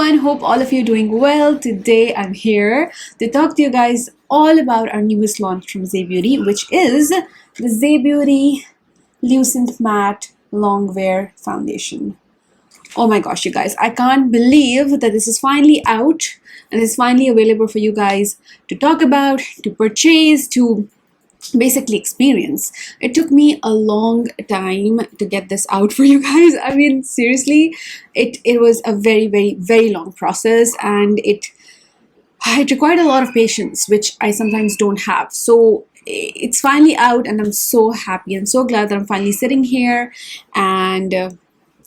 everyone, hope all of you are doing well. Today I'm here to talk to you guys all about our newest launch from Zay Beauty, which is the Zay Beauty Lucent Matte Longwear Foundation. Oh my gosh, you guys, I can't believe that this is finally out and it's finally available for you guys to talk about, to purchase, to basically experience. It took me a long time to get this out for you guys. I mean, seriously, it was a very long process, and it required a lot of patience, which I sometimes don't have. So it's finally out, and I'm so happy and so glad that I'm finally sitting here and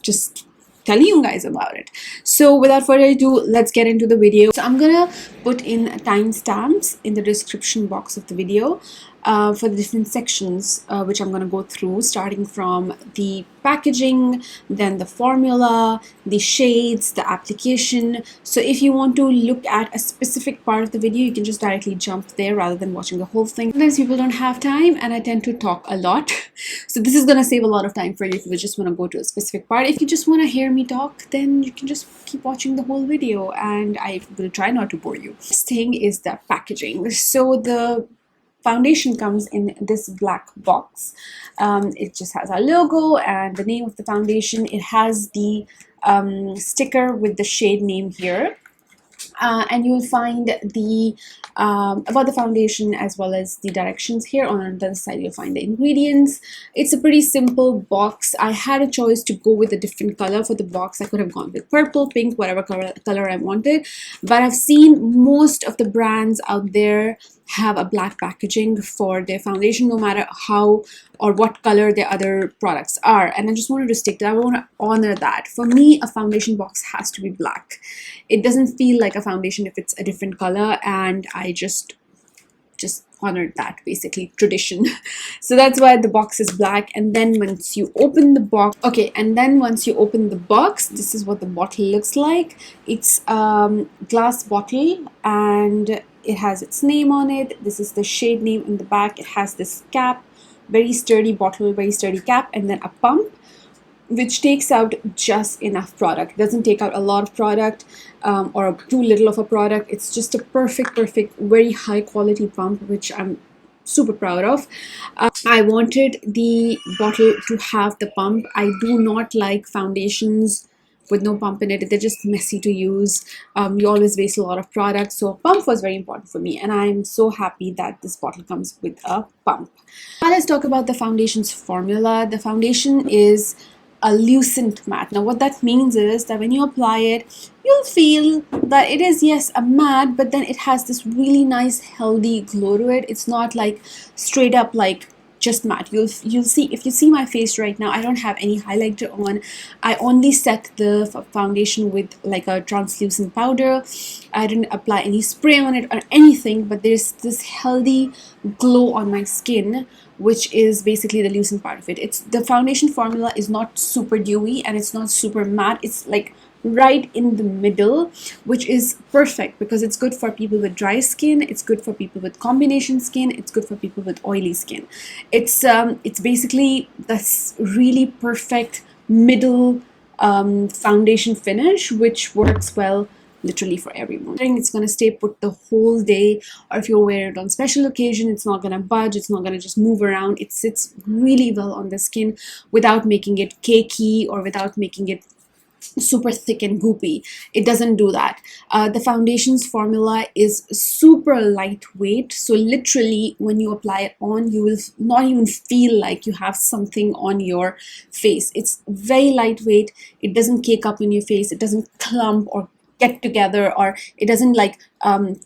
just telling you guys about it. So without further ado, let's get into the video. So I'm gonna put in timestamps in the description box of the video for the different sections which I'm gonna go through, starting from the packaging, then the formula, the shades, the application. So if you want to look at a specific part of the video, you can just directly jump there rather than watching the whole thing. Sometimes people don't have time and I tend to talk a lot. So this is gonna save a lot of time for you if you just wanna go to a specific part. If you just wanna hear me talk, then you can just keep watching the whole video and I will try not to bore you. This thing is the packaging. So the foundation comes in this black box. It just has our logo and the name of the foundation. It has the sticker with the shade name here. And you will find the about the foundation as well as the directions here. On the other side you'll find the ingredients. It's a pretty simple box. I had a choice to go with a different color for the box. I could have gone with purple, pink, whatever color I wanted, but I've seen most of the brands out there have a black packaging for their foundation, no matter how or what color their other products are, and I just wanted to stick to that. I want to honor that. For me, a foundation box has to be black. It doesn't feel like a foundation if it's a different color, and I just honored that, basically tradition. So that's why the box is black. And then once you open the box, this is what the bottle looks like. It's glass bottle and it has its name on it. This is the shade name in the back. It has this cap, very sturdy bottle, very sturdy cap, and then a pump which takes out just enough product. It doesn't take out a lot of product or too little of a product. It's just a perfect, very high quality pump, which I'm super proud of. I wanted the bottle to have the pump. I do not like foundations with no pump in it. They're just messy to use. You always waste a lot of product, so pump was very important for me, and I'm so happy that this bottle comes with a pump. Now let's talk about the foundation's formula. The foundation is a Lucent matte. Now what that means is that when you apply it, you'll feel that it is, yes, a matte, but then it has this really nice healthy glow to it. It's not like straight up like just matte. You'll see, if you see my face right now, I don't have any highlighter on. I only set the foundation with like a translucent powder. I didn't apply any spray on it or anything, but there's this healthy glow on my skin, which is basically the Lucent part of it. It's the foundation formula is not super dewy and it's not super matte. It's like right in the middle, which is perfect because it's good for people with dry skin, it's good for people with combination skin, it's good for people with oily skin. It's basically this really perfect middle foundation finish, which works well literally for everyone. It's going to stay put the whole day, or if you're wearing it on special occasion, it's not going to budge, it's not going to just move around. It sits really well on the skin without making it cakey or without making it super thick and goopy. It doesn't do that. The foundation's formula is super lightweight, so literally when you apply it on, you will not even feel like you have something on your face. It's very lightweight. It doesn't cake up in your face. It doesn't clump or get together, or it doesn't like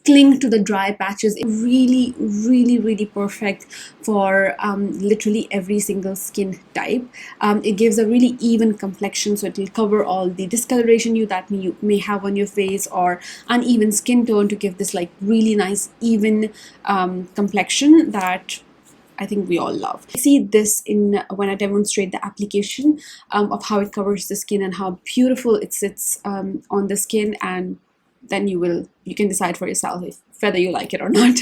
cling to the dry patches. It's really perfect for literally every single skin type. It gives a really even complexion, so it will cover all the discoloration that you may have on your face or uneven skin tone, to give this like really nice even complexion that I think we all love. I see this in when I demonstrate the application of how it covers the skin and how beautiful it sits on the skin, and then you can decide for yourself if whether you like it or not.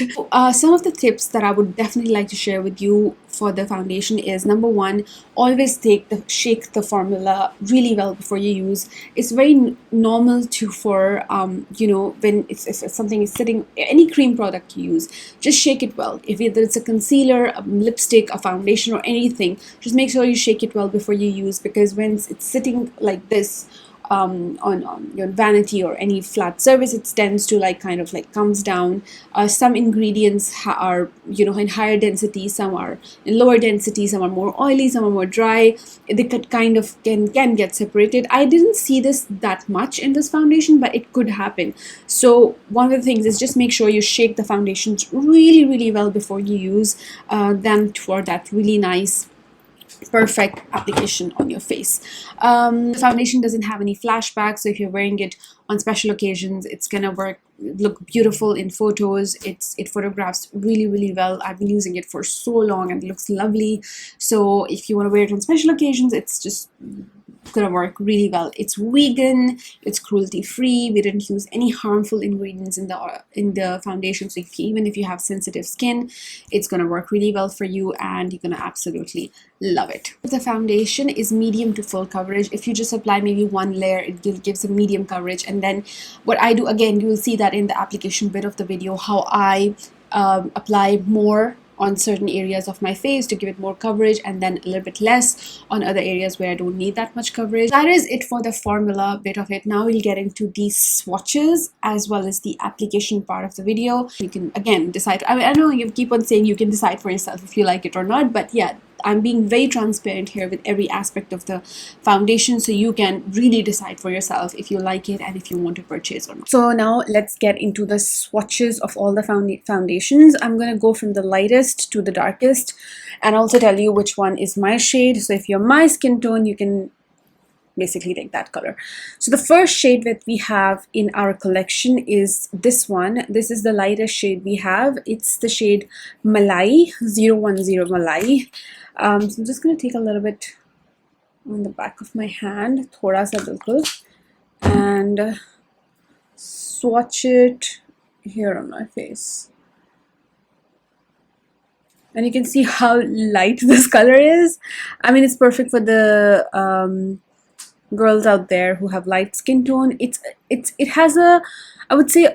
Some of the tips that I would definitely like to share with you for the foundation is, number one, always shake the formula really well before you use. It's very normal to for you know, when if something is sitting, any cream product you use, just shake it well. If either it's a concealer, a lipstick, a foundation, or anything, just make sure you shake it well before you use, because when it's sitting like this on your vanity or any flat surface, it tends to like kind of like comes down. Some ingredients are, you know, in higher density, some are in lower density, some are more oily, some are more dry. They could kind of can get separated. I didn't see this that much in this foundation, but it could happen. So one of the things is just make sure you shake the foundations really well before you use them for that really nice perfect application on your face. The foundation doesn't have any flashbacks, so if you're wearing it on special occasions, it's gonna look beautiful in photos. It photographs really well. I've been using it for so long and it looks lovely. So if you want to wear it on special occasions, it's just gonna work really well. It's vegan, it's cruelty free. We didn't use any harmful ingredients in the foundation, so even if you have sensitive skin, it's gonna work really well for you and you're gonna absolutely love it. The foundation is medium to full coverage. If you just apply maybe one layer, it gives a medium coverage. And then what I do, again, you will see that in the application bit of the video, how I apply more on certain areas of my face to give it more coverage, and then a little bit less on other areas where I don't need that much coverage. That is it for the formula bit of it. Now we'll get into the swatches as well as the application part of the video. You can again decide. I mean, I know you keep on saying you can decide for yourself if you like it or not, but yeah, I'm being very transparent here with every aspect of the foundation, so you can really decide for yourself if you like it and if you want to purchase or not. So now let's get into the swatches of all the foundations. I'm going to go from the lightest to the darkest and also tell you which one is my shade. So if you're my skin tone, you can basically take that color. So the first shade that we have in our collection is this one. This is the lightest shade we have. It's the shade Malai, 010 Malai. So I'm just going to take a little bit on the back of my hand, thoda sa bilkul, and swatch it here on my face. And you can see how light this color is. I mean, it's perfect for the girls out there who have light skin tone. It has a, I would say,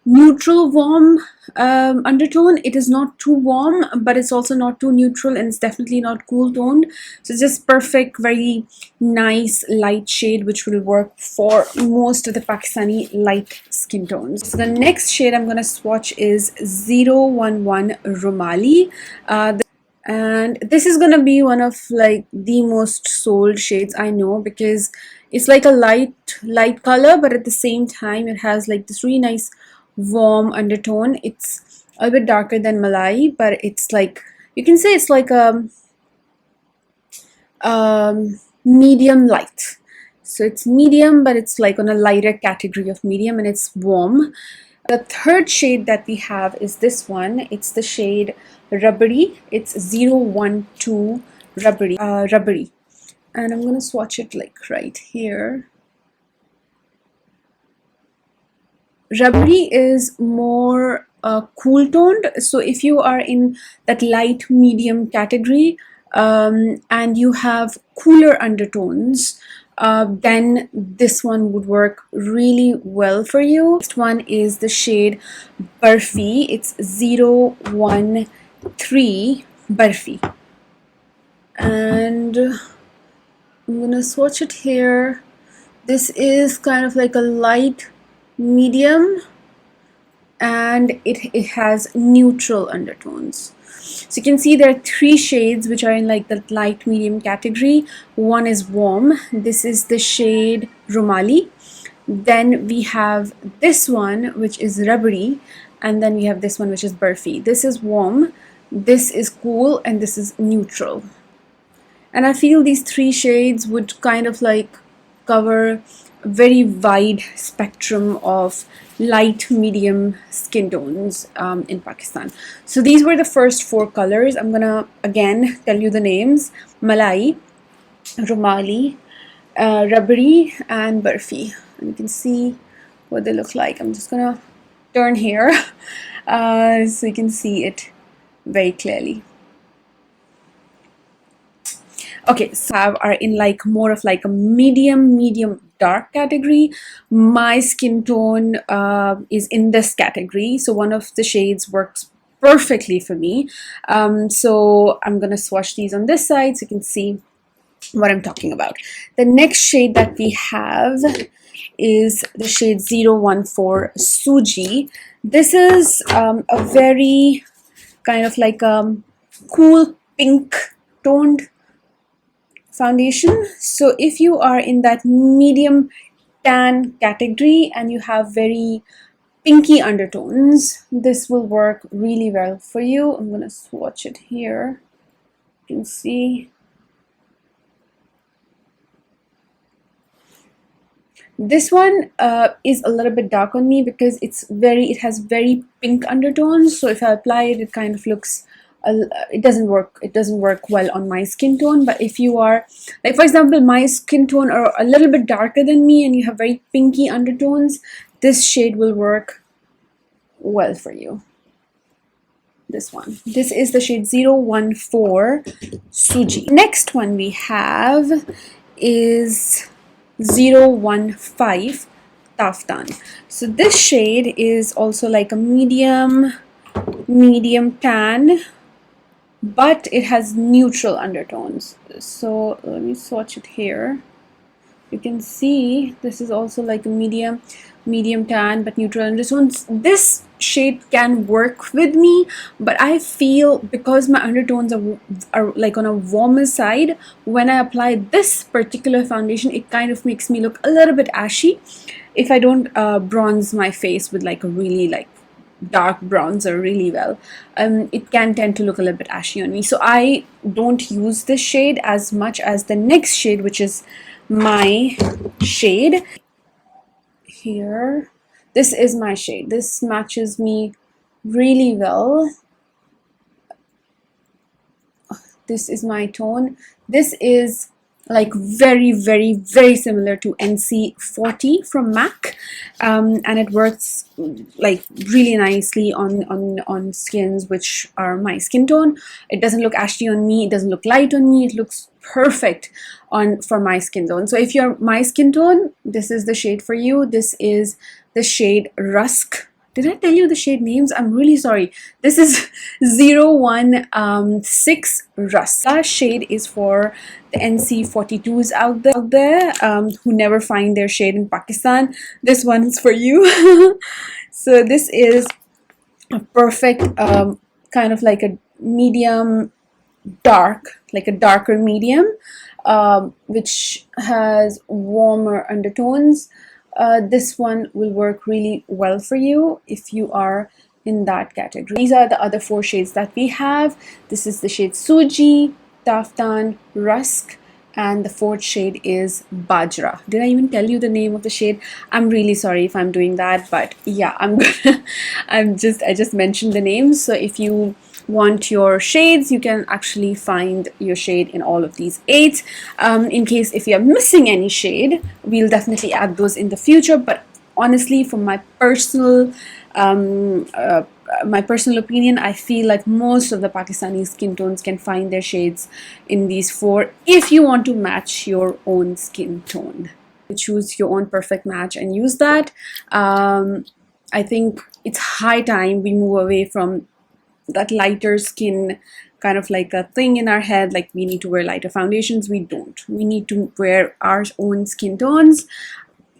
neutral warm undertone. It is not too warm, but it's also not too neutral, and it's definitely not cool toned. So it's just perfect, very nice light shade which will work for most of the Pakistani light skin tones. So the next shade I'm gonna swatch is 011 Rumali. And this is gonna be one of like the most sold shades I know, because it's like a light color, but at the same time it has like this really nice warm undertone. It's a little bit darker than Malai, but it's like, you can say it's like a medium light. So it's medium, but it's like on a lighter category of medium, and it's warm. The third shade that we have is this one. It's the shade Rubbery. It's 012 Rubbery. And I'm gonna swatch it like right here. Rubbery is more cool toned. So if you are in that light medium category and you have cooler undertones, then this one would work really well for you. Next one is the shade Barfi. It's 013 Barfi. And I'm gonna swatch it here. This is kind of like a light medium, and it has neutral undertones. So you can see there are three shades which are in like the light medium category. One is warm. This is the shade Rumali. Then we have this one which is Rubbery, and then we have this one which is Barfi. This is warm, this is cool, and this is neutral. And I feel these three shades would kind of like cover a very wide spectrum of light medium skin tones in Pakistan. So these were the first four colors. I'm gonna again tell you the names: Malai, Rumali, Rubbery, and Barfi. And you can see what they look like. I'm just gonna turn here so you can see it very clearly. Okay, so are in like more of like a medium dark category. My skin tone is in this category, so one of the shades works perfectly for me. So I'm gonna swatch these on this side so you can see what I'm talking about. The next shade that we have is the shade 014 Suji. This is a very kind of like cool pink toned foundation. So if you are in that medium tan category and you have very pinky undertones, this will work really well for you. I'm gonna swatch it here. You can see this one is a little bit dark on me because it has very pink undertones. So if I apply it, it kind of looks it doesn't work well on my skin tone. But if you are like, for example, my skin tone are a little bit darker than me and you have very pinky undertones, this shade will work well for you. This is the shade 014 Suji. Next one we have is 015 Taftan. So this shade is also like a medium tan, but it has neutral undertones. So let me swatch it here. You can see this is also like a medium tan but neutral undertones. This shade can work with me, but I feel because my undertones are like on a warmer side, when I apply this particular foundation, it kind of makes me look a little bit ashy if I don't bronze my face with like a really like dark bronzer really well. It can tend to look a little bit ashy on me, so I don't use this shade as much as the next shade, which is my shade here. This is my shade. This matches me really well. This is my tone. This is like very similar to NC40 from MAC, and it works like really nicely on skins which are my skin tone. It doesn't look ashy on me, it doesn't look light on me, it looks perfect for my skin tone. So if you're my skin tone, this is the shade for you. This is the shade Rusk. Did I tell you the shade names? I'm really sorry. This is 016 Rust. That shade is for the NC42s out there who never find their shade in Pakistan. This one is for you. So this is a perfect kind of like a medium dark, like a darker medium, which has warmer undertones. This one will work really well for you if you are in that category. These are the other 4 shades that we have. This is the shade Suji, Taftan, Rusk, and the 4th shade is Bajra. Did I even tell you the name of the shade? I'm really sorry if I'm doing that, but yeah, I just mentioned the names. So if you want your shades, you can actually find your shade in all of these 8. In case if you're missing any shade, we'll definitely add those in the future, but honestly, from my personal opinion, I feel like most of the Pakistani skin tones can find their shades in these 4 if you want to match your own skin tone. Choose your own perfect match and use that. I think it's high time we move away from that lighter skin kind of like a thing in our head, like we need to wear lighter foundations. We don't. We need to wear our own skin tones.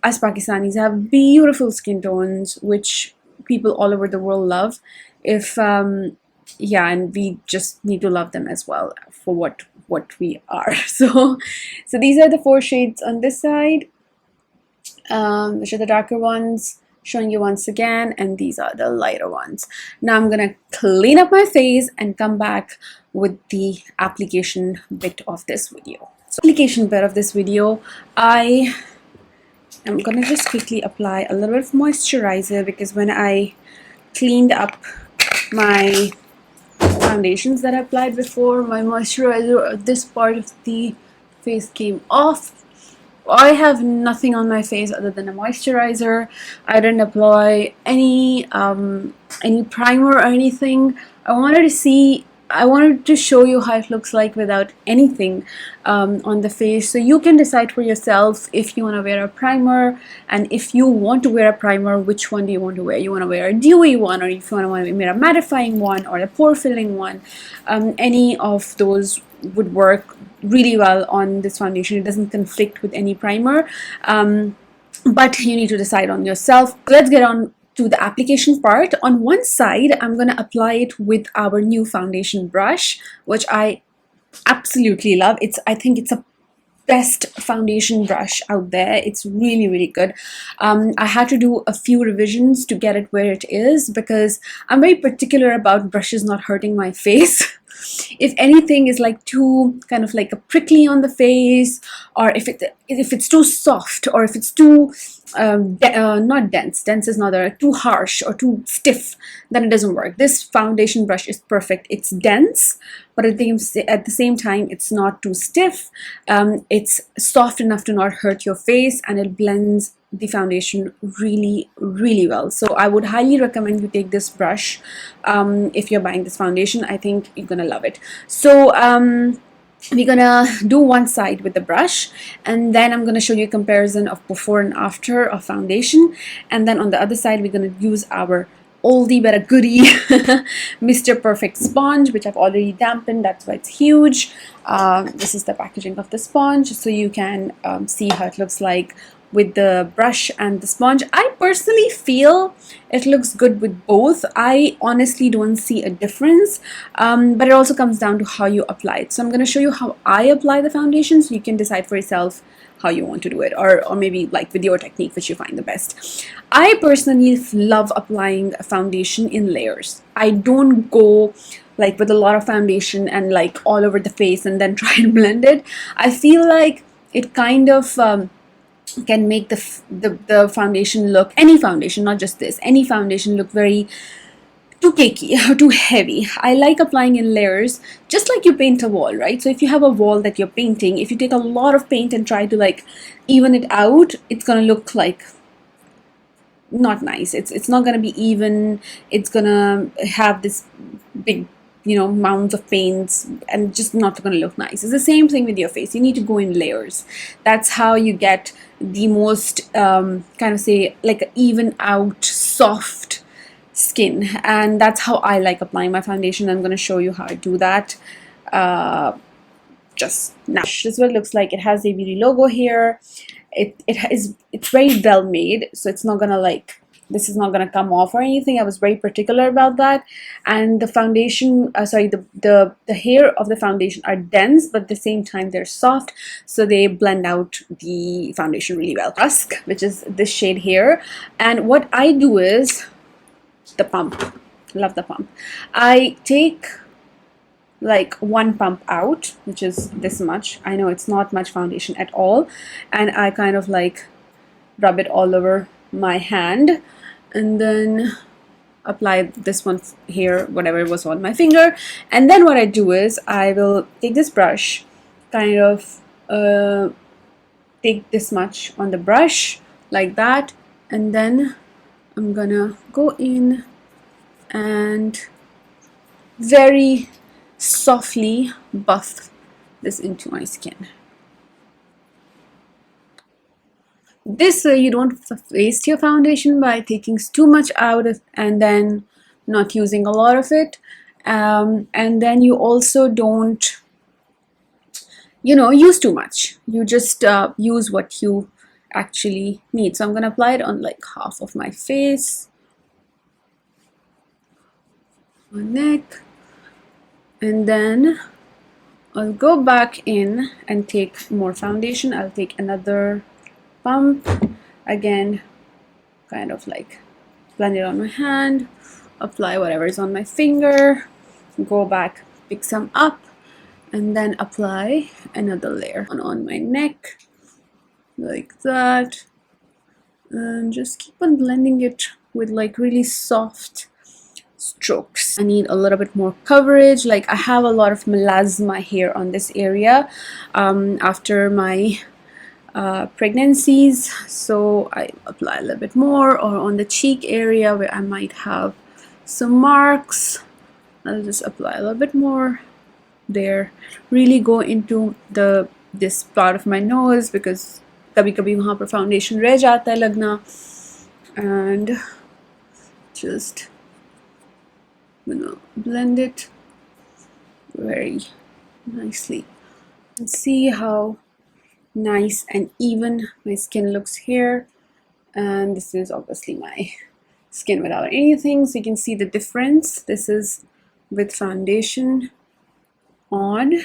Us Pakistanis have beautiful skin tones which people all over the world love. And we just need to love them as well for what we are. So these are the 4 shades on this side, which are the darker ones, showing you once again, and these are the lighter ones. Now I'm gonna clean up my face and come back with the application bit of this video. So application bit of this video, I am gonna just quickly apply a little bit of moisturizer, because when I cleaned up my foundations that I applied before, my moisturizer, this part of the face came off. I have nothing on my face other than a moisturizer. I didn't apply any primer or anything. I wanted to show you how it looks like without anything on the face, so you can decide for yourself if you want to wear a primer, and if you want to wear a primer, which one do you want to wear? You want to wear a dewy one, or if you want to wear a mattifying one or a pore filling one. Any of those would work really well on this foundation. It doesn't conflict with any primer, but you need to decide on yourself. Let's get on to the application part. On one side, I'm going to apply it with our new foundation brush, which I absolutely love. I think it's a best foundation brush out there. It's really good. I had to do a few revisions to get it where it is, because I'm very particular about brushes not hurting my face. If anything is like too kind of like a prickly on the face, or if it's too soft, or if it's too not dense is not too harsh or too stiff, then it doesn't work. This foundation brush is perfect. It's dense, but at the same time it's not too stiff. It's soft enough to not hurt your face, and it blends the foundation really well. So I would highly recommend you take this brush if you're buying this foundation. I think you're gonna love it. So we're gonna do one side with the brush, and then I'm gonna show you a comparison of before and after of foundation, and then on the other side we're gonna use our oldie but a goodie Mr. Perfect sponge, which I've already dampened. That's why it's huge. This is the packaging of the sponge, so you can see how it looks like with the brush and the sponge. I personally feel it looks good with both. I honestly don't see a difference, but it also comes down to how you apply it. So I'm going to show you how I apply the foundation, so you can decide for yourself how you want to do it, or maybe like with your technique which you find the best. I personally love applying a foundation in layers. I don't go like with a lot of foundation and like all over the face and then try and blend it. I feel like it kind of can make the foundation look, any foundation, not just this, any foundation look very too cakey or too heavy. I like applying in layers, just like you paint a wall, right? So if you have a wall that you're painting, if you take a lot of paint and try to like even it out, it's gonna look like not nice. It's not gonna be even. It's gonna have this big, you know, mounds of paints, and just not going to look nice. It's the same thing with your face. You need to go in layers. That's how you get the most kind of say like an even out soft skin, and that's how I like applying my foundation. I'm going to show you how I do that just now. This is what it looks like. It has the beauty logo here. It's very well made, so it's not gonna like, this is not gonna come off or anything. I was very particular about that. And the foundation, the hair of the foundation are dense, but at the same time they're soft, so they blend out the foundation really well. Dusk, which is this shade here, and what I do is the pump. Love the pump. I take like one pump out, which is this much. I know it's not much foundation at all, and I kind of like rub it all over my hand, and then apply this one here, whatever was on my finger. And then what I do is I will take this brush, kind of take this much on the brush like that, and then I'm gonna go in and very softly buff this into my skin. This way you don't waste your foundation by taking too much out and then not using a lot of it, and then you also don't, you know, use too much. You just use what you actually need. So I'm gonna apply it on like half of my face, my neck, and then I'll go back in and take more foundation. I'll take another pump again, kind of like blend it on my hand, apply whatever is on my finger, go back, pick some up, and then apply another layer on my neck like that, and just keep on blending it with like really soft strokes. I need a little bit more coverage. Like I have a lot of melasma here on this area after my pregnancies, so I apply a little bit more, or on the cheek area where I might have some marks, I'll just apply a little bit more there. Really go into this part of my nose because कभी कभी वहाँ पर foundation रह जाता है लगना, and just blend it very nicely and see how nice and even my skin looks here. And this is obviously my skin without anything, so you can see the difference. This is with foundation on,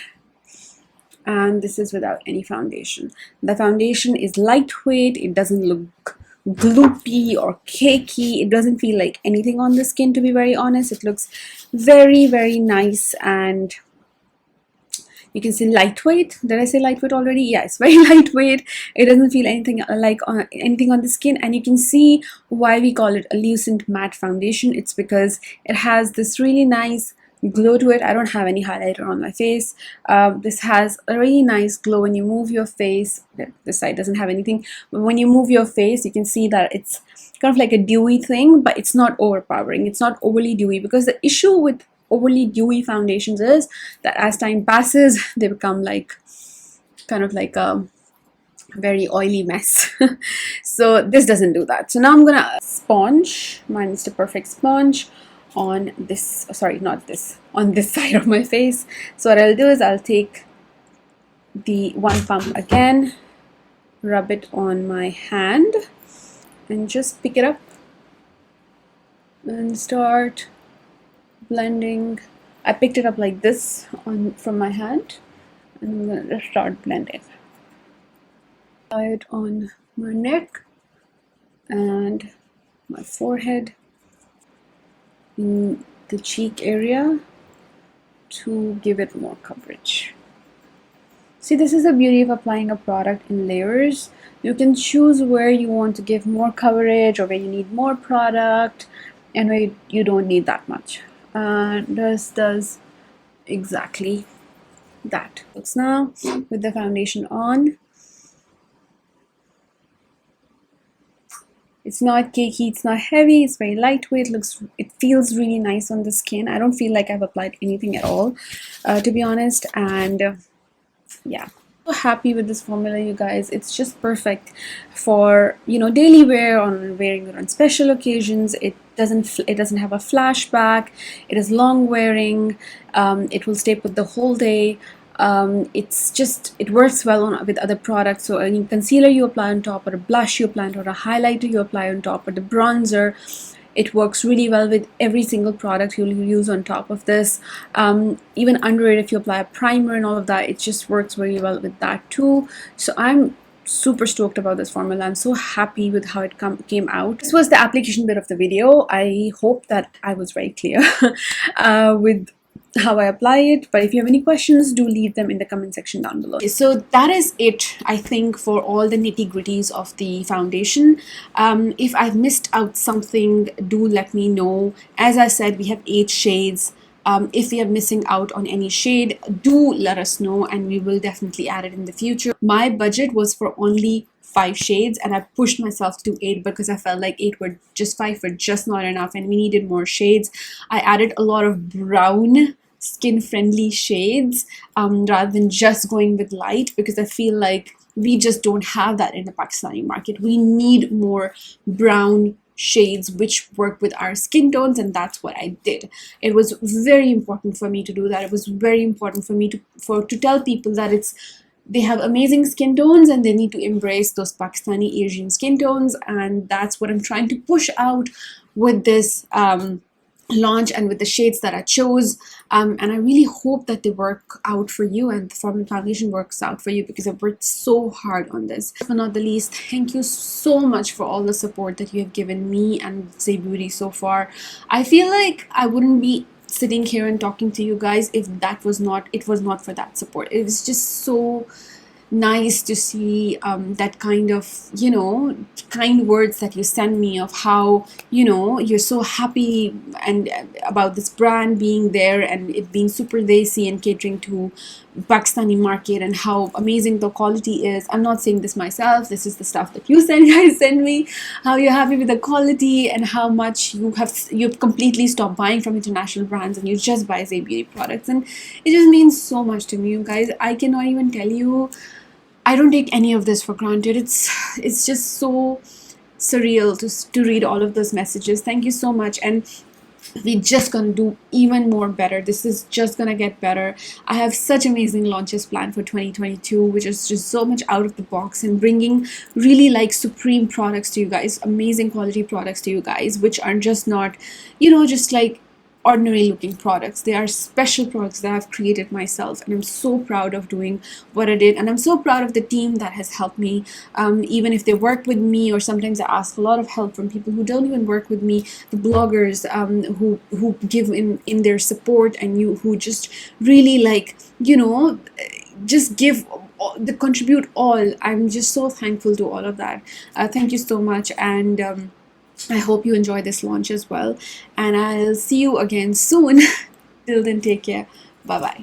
and this is without any foundation. The foundation is lightweight, it doesn't look gloopy or cakey, it doesn't feel like anything on the skin, to be very honest. It looks very, very nice, and you can see lightweight. Did I say lightweight already? Yeah, it's very lightweight. It doesn't feel anything like anything on the skin, and you can see why we call it a Lucent matte foundation. It's because it has this really nice glow to it. I don't have any highlighter on my face. This has a really nice glow when you move your face. This side doesn't have anything, but when you move your face, you can see that it's kind of like a dewy thing, but it's not overpowering. It's not overly dewy, because the issue with overly dewy foundations is that as time passes, they become like kind of like a very oily mess. So this doesn't do that. So now I'm gonna sponge my Mr. Perfect sponge on this, sorry, not this, on this side of my face. So what I'll do is I'll take the one pump again, rub it on my hand, and just pick it up and start blending. I picked it up like this from my hand, and I'm gonna just start blending. Apply it on my neck and my forehead, in the cheek area, to give it more coverage. See, this is the beauty of applying a product in layers. You can choose where you want to give more coverage, or where you need more product, and where you don't need that much. This does exactly that. Looks now with the foundation on. It's not cakey, it's not heavy, it's very lightweight. It feels really nice on the skin. I don't feel like I've applied anything at all, to be honest. And yeah, so happy with this formula, you guys. It's just perfect for, you know, daily wear, on wearing it on special occasions. It doesn't have a flashback. It is long wearing. It will stay put the whole day. It works well with other products. So any concealer you apply on top, or a blush you apply on top, or a highlighter you apply on top, or the bronzer, it works really well with every single product you'll use on top of this. Even under it, if you apply a primer and all of that, it just works very well with that too. So I'm super stoked about this formula. I'm so happy with how it came out. This was the application bit of the video. I hope that I was very clear with how I apply it, but if you have any questions, do leave them in the comment section down below. So that is it, I think, for all the nitty-gritties of the foundation. If I've missed out something, do let me know. As I said, we have 8 shades. If we are missing out on any shade, do let us know, and we will definitely add it in the future. My budget was for only 5 shades, and I pushed myself to 8 because I felt like 5 were just not enough, and we needed more shades. I added a lot of brown skin friendly shades rather than just going with light, because I feel like we just don't have that in the Pakistani market. We need more brown shades which work with our skin tones, and that's what I did. It was very important for me to do that. It was very important for me to tell people that they have amazing skin tones, and they need to embrace those Pakistani Asian skin tones, and that's what I'm trying to push out with this launch and with the shades that I chose. And I really hope that they work out for you, and the Formula Foundation works out for you, because I've worked so hard on this. But not the least, thank you so much for all the support that you have given me and Zay Beauty so far. I feel like I wouldn't be sitting here and talking to you guys if it was not for that support. It was just so nice to see that kind of, kind words that you send me of how, you're so happy and about this brand being there and it being super desi and catering to Pakistani market and how amazing the quality is. I'm not saying this myself. This is the stuff that you guys send me. How you're happy with the quality and how much you've completely stopped buying from international brands and you just buy Zay Beauty products, and it just means so much to me, you guys. I cannot even tell you. I don't take any of this for granted. It's just so surreal to read all of those messages. Thank you so much, and we're just gonna do even more better. This is just gonna get better. I have such amazing launches planned for 2022, which is just so much out of the box and bringing really like supreme products to you guys, amazing quality products to you guys, which are just not, just like ordinary looking products. They are special products that I've created myself, and I'm so proud of doing what I did, and I'm so proud of the team that has helped me, even if they work with me, or sometimes I ask a lot of help from people who don't even work with me, the bloggers who give in their support, and you who just really like, just give the contribute all. I'm just so thankful to all of that. Thank you so much, and I hope you enjoy this launch as well, and I'll see you again soon. Till then, take care. Bye bye.